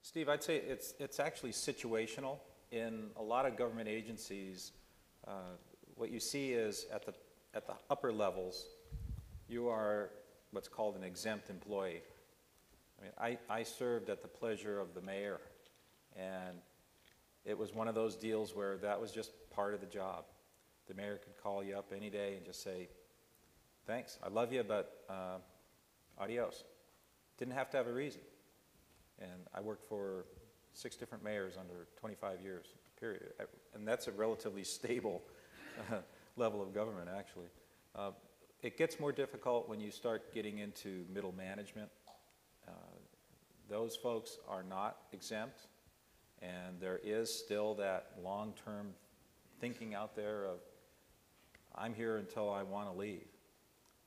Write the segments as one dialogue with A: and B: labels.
A: Steve, I'd say it's actually situational. In a lot of government agencies, what you see is at the upper levels, you are what's called an exempt employee. I mean, I served at the pleasure of the mayor, and it was one of those deals where that was just part of the job. The mayor could call you up any day and just say, thanks, I love you, but adios. Didn't have to have a reason. And I worked for 6 different mayors under 25 years, period. And that's a relatively stable level of government, actually. It gets more difficult when you start getting into middle management. Those folks are not exempt, and there is still that long-term thinking out there of, I'm here until I want to leave.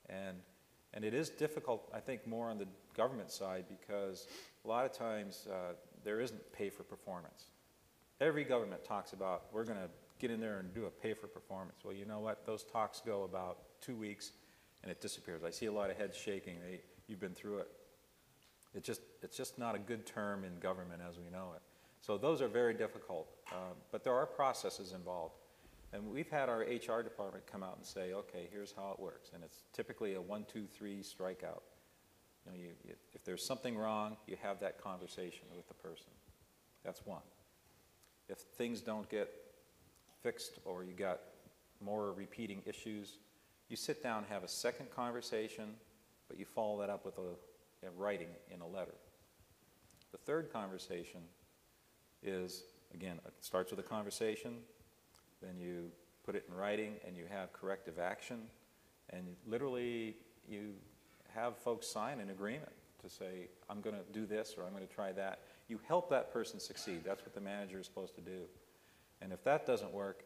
A: And it is difficult, I think, more on the government side, because a lot of times there isn't pay for performance. Every government talks about, we're going to get in there and do a pay for performance. Well, you know what? Those talks go about 2 weeks, and it disappears. I see a lot of heads shaking. You've been through it. It's just not a good term in government as we know it. So those are very difficult, but there are processes involved. And we've had our HR department come out and say, okay, here's how it works. And it's typically a 1, 2, 3 strikeout. You know, if there's something wrong, you have that conversation with the person. That's one. If things don't get fixed or you got more repeating issues, you sit down and have a second conversation, but you follow that up with a writing in a letter. The third conversation is, again, it starts with a conversation, then you put it in writing and you have corrective action, and literally you have folks sign an agreement to say, I'm going to do this or I'm going to try that. You help that person succeed. That's what the manager is supposed to do. And if that doesn't work,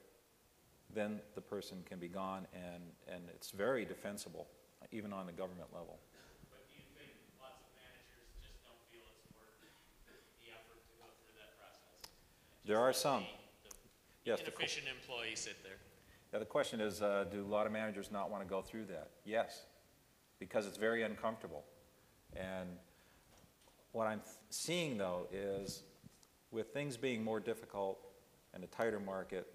A: then the person can be gone, and it's very defensible, even on the government level.
B: But do you think lots of managers just don't feel it's worth the effort to go through that process?
A: There are some.
B: Yes, inefficient employees sit there.
A: Yeah, the question is, do a lot of managers not want to go through that? Yes, because it's very uncomfortable. And what I'm seeing, though, is with things being more difficult and a tighter market,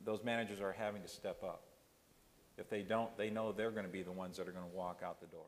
A: those managers are having to step up. If they don't, they know they're going to be the ones that are going to walk out the door.